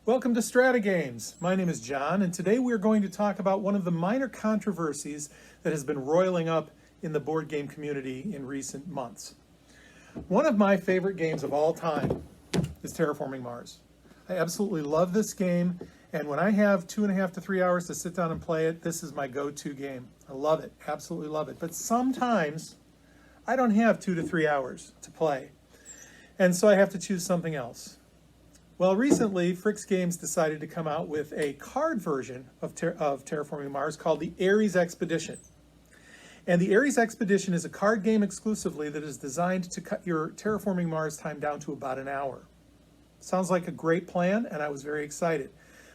Welcome to Strata Games. My name is John, and today we're going to talk about one of the minor controversies that has been roiling up in the board game community in recent months. One of my favorite games of all time is Terraforming Mars. I absolutely love this game, and when I have 2.5 to 3 hours to sit down and play it, this is my go-to game. I love it, absolutely love it. But sometimes I don't have 2 to 3 hours to play, and so I have to choose something else. Well, recently, Fricks Games decided to come out with a card version of Terraforming Mars called the Ares Expedition. And the Ares Expedition is a card game exclusively that is designed to cut your Terraforming Mars time down to about an hour. Sounds like a great plan, and I was very excited.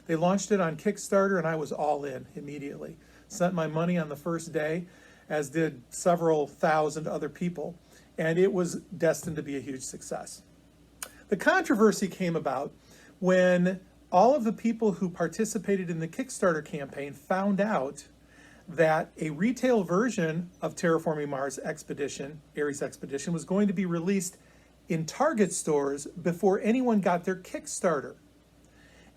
They launched it on Kickstarter, and I was all in immediately. Sent my money on the first day, as did several thousand other people, and it was destined to be a huge success. The controversy came about when all of the people who participated in the Kickstarter campaign found out that a retail version of Terraforming Mars Expedition, Ares Expedition, was going to be released in Target stores before anyone got their Kickstarter.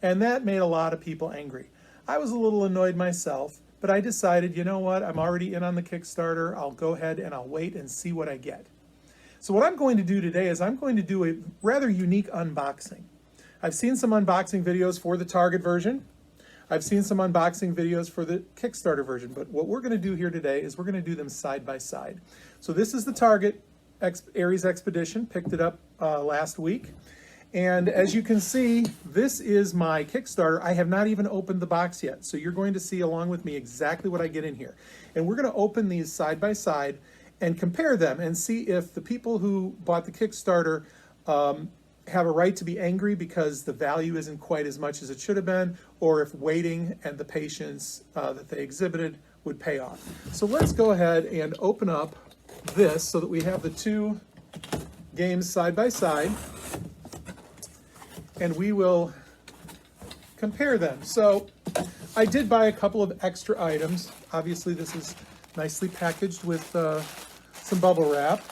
And that made a lot of people angry. I was a little annoyed myself, but I decided, you know what, I'm already in on the Kickstarter. I'll go ahead and I'll wait and see what I get. So what I'm going to do today is I'm going to do a rather unique unboxing. I've seen some unboxing videos for the Target version. I've seen some unboxing videos for the Kickstarter version, but what we're going to do here today is we're going to do them side by side. So this is the Target Ares Expedition, picked it up last week. And as you can see, this is my Kickstarter. I have not even opened the box yet, so you're going to see along with me exactly what I get in here. And we're going to open these side by side and compare them and see if the people who bought the Kickstarter have a right to be angry because the value isn't quite as much as it should have been, or if waiting and the patience that they exhibited would pay off. So let's go ahead and open up this so that we have the two games side by side, and we will compare them. So I did buy a couple of extra items. Obviously this is nicely packaged with some bubble wrap.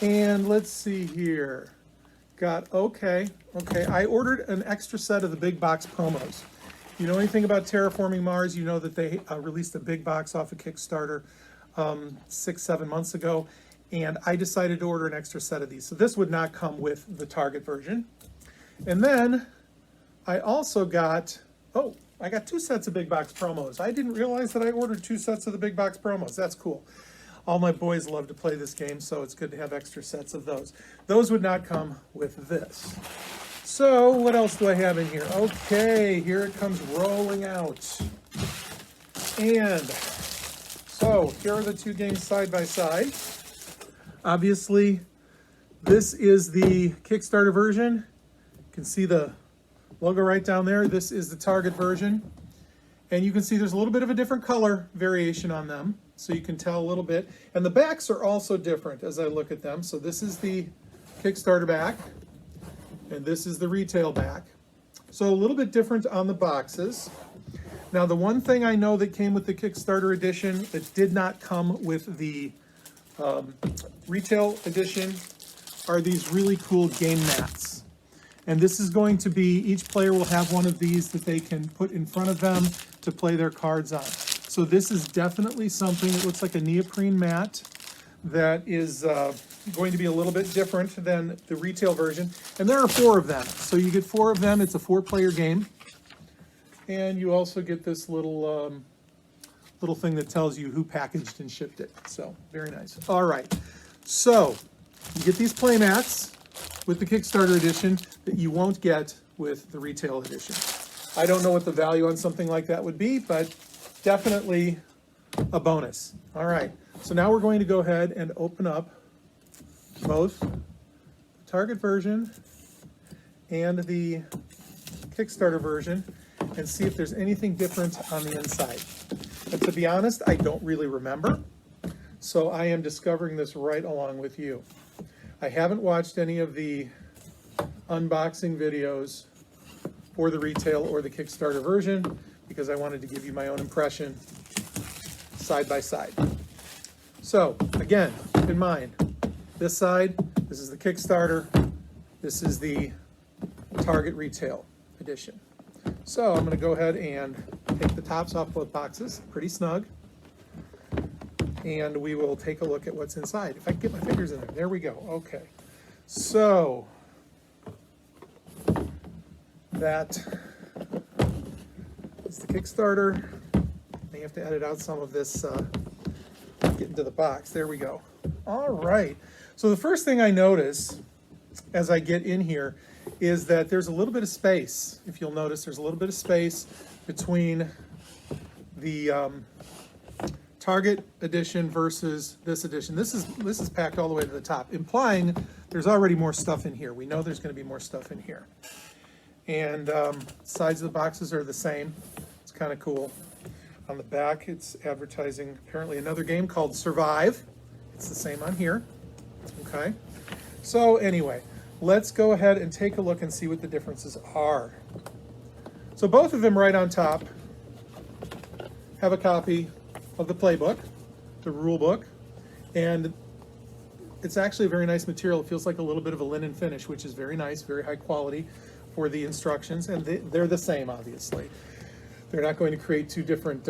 And let's see here. Okay. I ordered an extra set of the big box promos. You know anything about Terraforming Mars, you know that they released a big box off of Kickstarter 6-7 months ago. And I decided to order an extra set of these. So this would not come with the Target version. And then I also got, I got 2 sets of big box promos. I didn't realize that I ordered 2 sets of the big box promos. That's cool. All my boys love to play this game, so it's good to have extra sets of those. Those would not come with this. So what else do I have in here? Okay, here it comes rolling out. And so here are the 2 games side by side. Obviously, this is the Kickstarter version. You can see the logo right down there. This is the Target version. And you can see there's a little bit of a different color variation on them, so you can tell a little bit. And the backs are also different as I look at them. So this is the Kickstarter back, and this is the retail back. So a little bit different on the boxes. Now the one thing I know that came with the Kickstarter edition that did not come with the retail edition are these really cool game mats. And this is going to be, each player will have one of these that they can put in front of them to play their cards on. So this is definitely something that looks like a neoprene mat that is going to be a little bit different than the retail version. And there are 4 of them. So you get 4 of them. It's a 4-player game. And you also get this little thing that tells you who packaged and shipped it. So very nice. All right. So you get these play mats with the Kickstarter edition that you won't get with the retail edition. I don't know what the value on something like that would be, but definitely a bonus. All right, so now we're going to go ahead and open up both the Target version and the Kickstarter version and see if there's anything different on the inside. And to be honest, I don't really remember, so I am discovering this right along with you. I haven't watched any of the unboxing videos for the retail or the Kickstarter version because I wanted to give you my own impression side by side. So again, keep in mind, this side, this is the Kickstarter, this is the Target Retail Edition. So I'm going to go ahead and take the tops off both boxes, pretty snug, and we will take a look at what's inside. If I can get my fingers in there we go. Okay, so that is the Kickstarter. I have to edit out some of this, get into the box. There we go. All right, so the first thing I notice as I get in here is that there's a little bit of space. If you'll notice, there's a little bit of space between the Target edition versus this edition. This is packed all the way to the top, implying there's already more stuff in here. We know there's going to be more stuff in here. And sides of the boxes are the same. It's kind of cool. On the back, it's advertising apparently another game called Survive. It's the same on here. Okay. So anyway, let's go ahead and take a look and see what the differences are. So both of them right on top have a copy of the playbook, the rule book, and it's actually a very nice material. It feels like a little bit of a linen finish, which is very nice, very high quality for the instructions, and they're the same, obviously. They're not going to create two different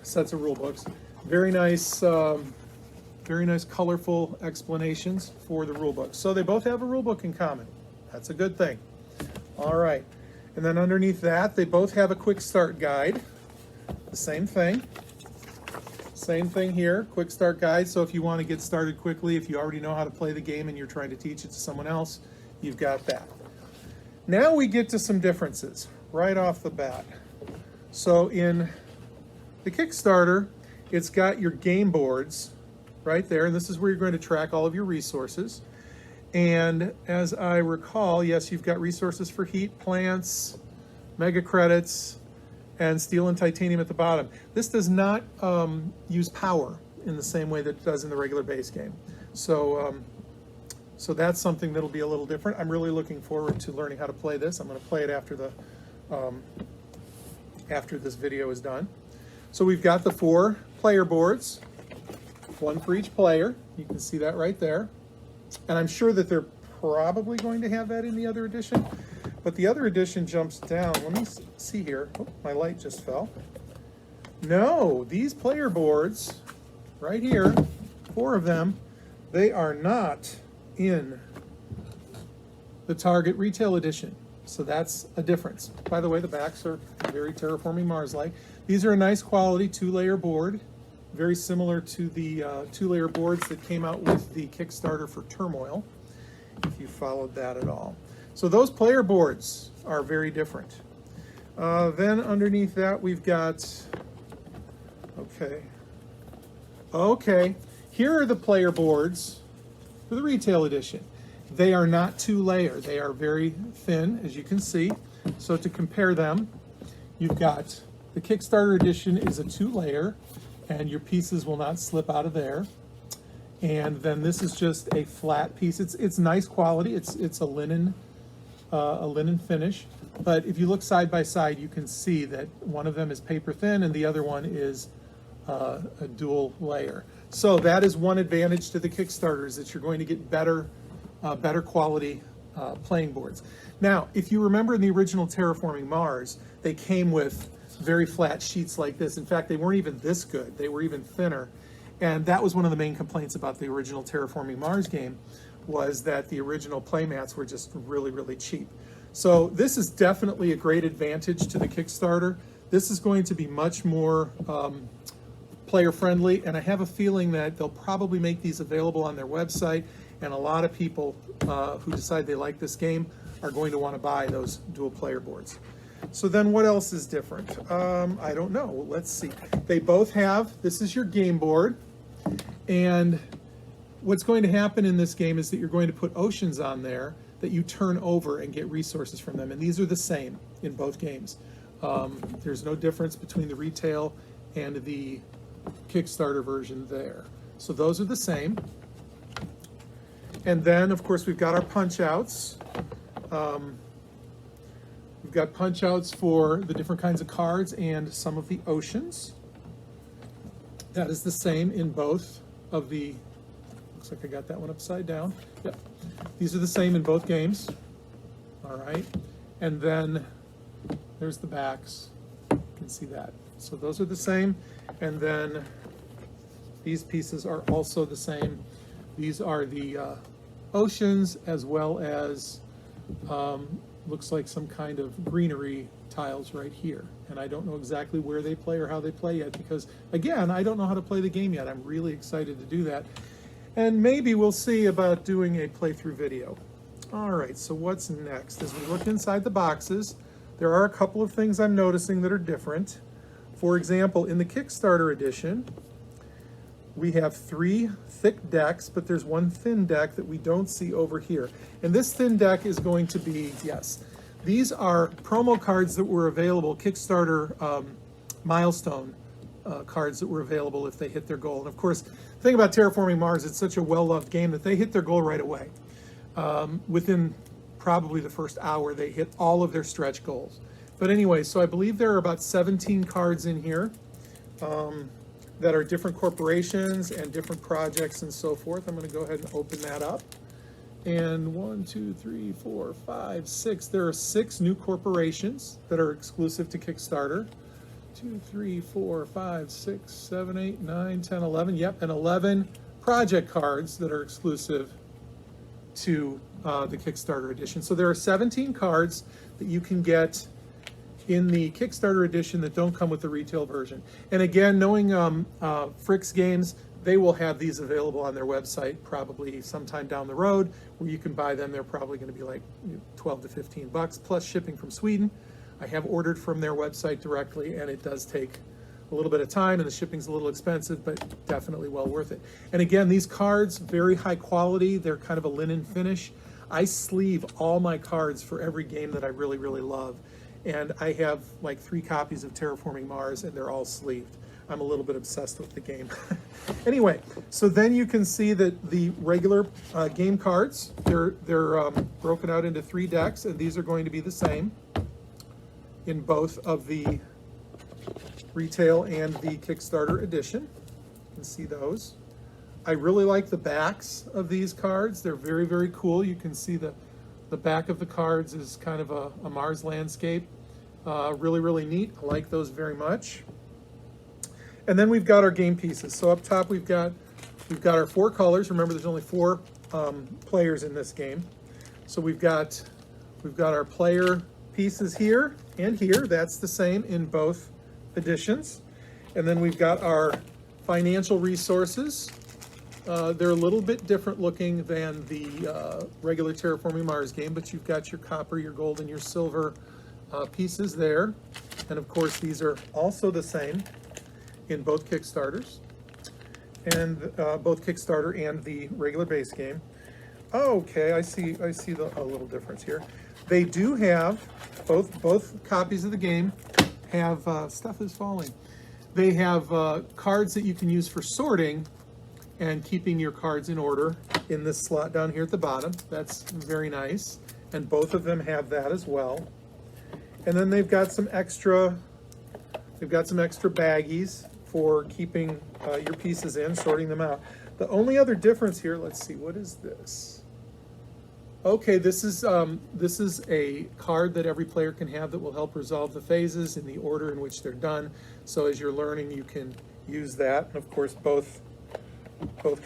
sets of rule books. Very nice colorful explanations for the rule book. So they both have a rule book in common. That's a good thing. All right, and then underneath that, they both have a quick start guide. The same thing. Same thing here, quick start guide. So if you want to get started quickly, if you already know how to play the game and you're trying to teach it to someone else, you've got that. Now we get to some differences right off the bat. So in the Kickstarter, it's got your game boards right there, and this is where you're going to track all of your resources. And as I recall, yes, you've got resources for heat, plants, mega credits, and steel and titanium at the bottom. This does not use power in the same way that it does in the regular base game. So, so that's something that'll be a little different. I'm really looking forward to learning how to play this. I'm going to play it after the after this video is done. So we've got the 4 player boards, 1 for each player. You can see that right there. And I'm sure that they're probably going to have that in the other edition. But the other edition jumps down. Let me see here. Oh, my light just fell. No, these player boards right here, 4 of them, they are not in the Target Retail Edition. So that's a difference. By the way, the backs are very Terraforming Mars-like. These are a nice quality 2-layer board, very similar to the 2-layer boards that came out with the Kickstarter for Turmoil, if you followed that at all. So those player boards are very different. Then underneath that we've got, okay, here are the player boards for the retail edition. They are not 2-layer, they are very thin, as you can see. So to compare them, you've got the Kickstarter edition is a 2-layer, and your pieces will not slip out of there. And then this is just a flat piece. It's nice quality. It's a linen finish. But if you look side by side, you can see that one of them is paper thin and the other one is a dual layer. So that is one advantage to the Kickstarter, is that you're going to get better quality playing boards. Now, if you remember in the original Terraforming Mars, they came with very flat sheets like this. In fact, they weren't even this good. They were even thinner. And that was one of the main complaints about the original Terraforming Mars game, was that the original playmats were just really, really cheap. So this is definitely a great advantage to the Kickstarter. This is going to be much more player friendly, and I have a feeling that they'll probably make these available on their website, and a lot of people who decide they like this game are going to want to buy those dual player boards. So then what else is different? I don't know. Let's see. They both have, this is your game board, and what's going to happen in this game is that you're going to put oceans on there that you turn over and get resources from them, and these are the same in both games. There's no difference between the retail and the Kickstarter version there. So those are the same. And then, of course, we've got our punch-outs. We've got punch-outs for the different kinds of cards and some of the oceans. That is the same in both of the, looks like I got that one upside down. Yep. These are the same in both games. All right. And then There's the backs. You can see that. So those are the same. And then these pieces are also the same. These are the oceans, as well as looks like some kind of greenery tiles right here. And I don't know exactly where they play or how they play yet, because again, I don't know how to play the game yet. I'm really excited to do that. And maybe we'll see about doing a playthrough video. All right, so what's next? As we look inside the boxes, there are a couple of things I'm noticing that are different. For example, in the Kickstarter edition, we have 3 thick decks, but there's one thin deck that we don't see over here. And this thin deck is going to be, yes, these are promo cards that were available, Kickstarter milestone cards that were available if they hit their goal. And of course, the thing about Terraforming Mars, it's such a well-loved game that they hit their goal right away. Within probably the first hour, they hit all of their stretch goals. But anyway, so I believe there are about 17 cards in here that are different corporations and different projects and so forth. I'm going to go ahead and open that up. And 1, 2, 3, 4, 5, 6. There are 6 new corporations that are exclusive to Kickstarter. 2, 3, 4, 5, 6, 7, 8, 9, 10, 11. Yep, and 11 project cards that are exclusive to the Kickstarter edition. So there are 17 cards that you can get in the Kickstarter edition that don't come with the retail version. And again, knowing Frick's Games, they will have these available on their website probably sometime down the road where you can buy them. They're probably going to be like 12 to 15 bucks plus shipping from Sweden. I have ordered from their website directly, and it does take a little bit of time, and the shipping's a little expensive, but definitely well worth it. And again, these cards, very high quality. They're kind of a linen finish. I sleeve all my cards for every game that I really, really love. And I have like 3 copies of Terraforming Mars, and they're all sleeved. I'm a little bit obsessed with the game. Anyway, so then you can see that the regular game cards, they're broken out into 3 decks, and these are going to be the same in both of the retail and the Kickstarter edition. You can see those. I really like the backs of these cards. They're very, very cool. You can see the back of the cards is kind of a Mars landscape. Really, really neat. I like those very much. And then we've got our game pieces. So up top we've got our 4 colors. Remember, there's only 4 players in this game. So we've got our player pieces here and here. That's the same in both editions. And then we've got our financial resources. They're a little bit different looking than the regular Terraforming Mars game, but you've got your copper, your gold, and your silver pieces there. And of course, these are also the same in both Kickstarters, and both Kickstarter and the regular base game. Okay, I see a little difference here. They do have both copies of the game have stuff is falling. They have cards that you can use for sorting and keeping your cards in order in this slot down here at the bottom. That's very nice. And both of them have that as well. And then they've got some extra baggies for keeping your pieces in, sorting them out. The only other difference here, let's see, what is this? Okay, this is a card that every player can have that will help resolve the phases in the order in which they're done. So as you're learning, you can use that. And of course, both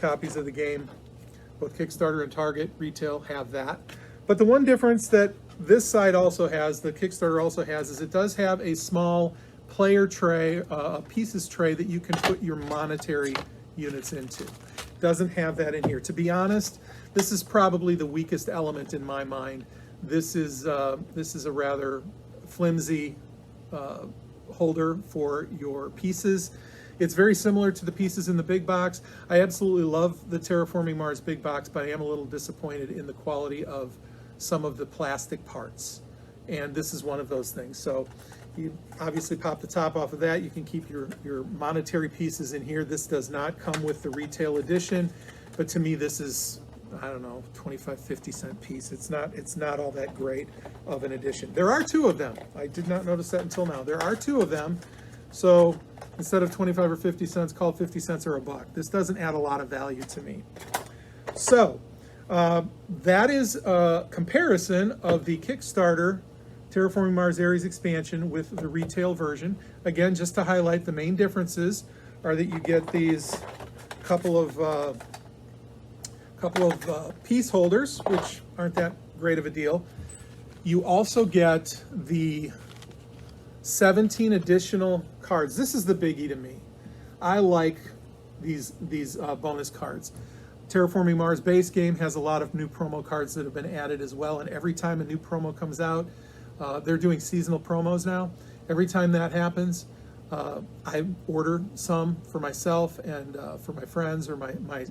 copies of the game, both Kickstarter and Target retail, have that. But the one difference that this side also has, the Kickstarter also has, is it does have a small player tray, a pieces tray that you can put your monetary units into. Doesn't have that in here. To be honest, this is probably the weakest element in my mind. This is a rather flimsy holder for your pieces. It's very similar to the pieces in the big box. I absolutely love the Terraforming Mars big box, but I am a little disappointed in the quality of some of the plastic parts. And this is one of those things. So you obviously pop the top off of that. You can keep your monetary pieces in here. This does not come with the retail edition, but to me this is, I don't know, 25, 50-cent piece. It's not all that great of an edition. There are 2 of them. I did not notice that until now. There are 2 of them. So instead of 25 or 50 cents, call it 50 cents or $1. This doesn't add a lot of value to me. So that is a comparison of the Kickstarter Terraforming Mars Ares expansion with the retail version. Again, just to highlight, the main differences are that you get these couple of piece holders, which aren't that great of a deal. You also get the 17 additional cards. This is the biggie to me. I like these bonus cards. Terraforming Mars base game has a lot of new promo cards that have been added as well, and every time a new promo comes out, they're doing seasonal promos now. Every time that happens, I order some for myself and for my friends or my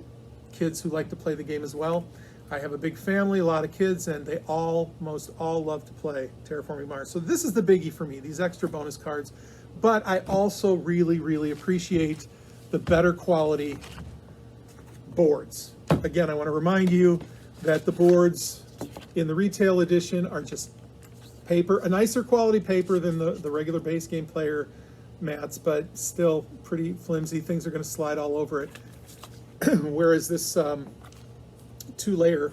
kids who like to play the game as well. I have a big family, a lot of kids, and they almost all love to play Terraforming Mars. So this is the biggie for me, these extra bonus cards. But I also really, really appreciate the better quality boards. Again, I want to remind you that the boards in the retail edition are just paper, a nicer quality paper than the regular base game player mats, but still pretty flimsy. Things are going to slide all over it. Whereas this two-layer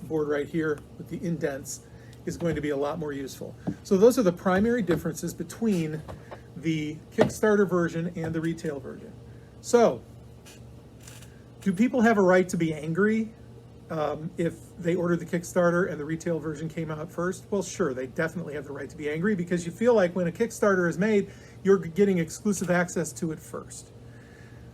board right here with the indents is going to be a lot more useful. So those are the primary differences between the Kickstarter version and the retail version. So, do people have a right to be angry if they ordered the Kickstarter and the retail version came out first? Well, sure, they definitely have the right to be angry, because you feel like when a Kickstarter is made, you're getting exclusive access to it first.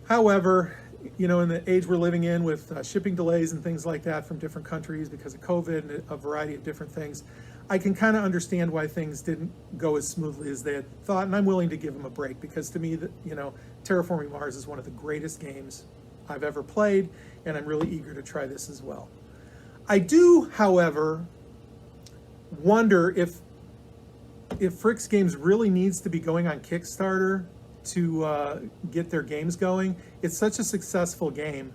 However, you know, in the age we're living in with shipping delays and things like that from different countries because of COVID and a variety of different things, I can kind of understand why things didn't go as smoothly as they had thought, and I'm willing to give them a break, because to me, you know, Terraforming Mars is one of the greatest games I've ever played, and I'm really eager to try this as well. I do, however, wonder if Fricks Games really needs to be going on Kickstarter to get their games going. It's such a successful game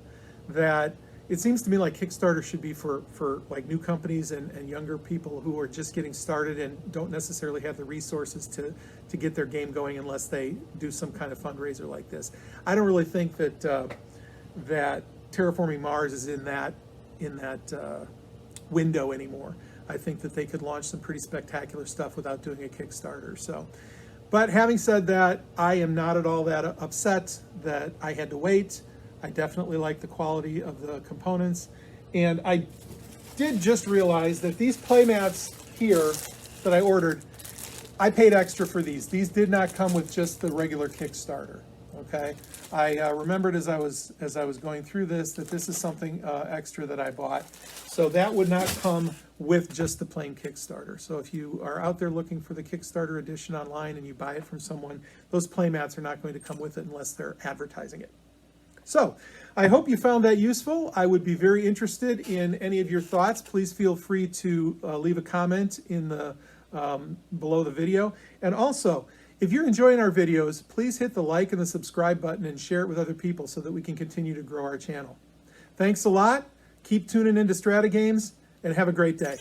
that it seems to me like Kickstarter should be for like new companies and younger people who are just getting started and don't necessarily have the resources to get their game going unless they do some kind of fundraiser like this. I don't really think that that Terraforming Mars is in that window anymore. I think that they could launch some pretty spectacular stuff without doing a Kickstarter. So, but having said that, I am not at all that upset that I had to wait. I definitely like the quality of the components. And I did just realize that these playmats here that I ordered, I paid extra for these. These did not come with just the regular Kickstarter, okay? I remembered as I was going through this that this is something extra that I bought. So that would not come with just the plain Kickstarter. So if you are out there looking for the Kickstarter edition online and you buy it from someone, those playmats are not going to come with it unless they're advertising it. So I hope you found that useful. I would be very interested in any of your thoughts. Please feel free to leave a comment in the below the video. And also, if you're enjoying our videos, please hit the like and the subscribe button and share it with other people so that we can continue to grow our channel. Thanks a lot. Keep tuning into Strata Games and have a great day.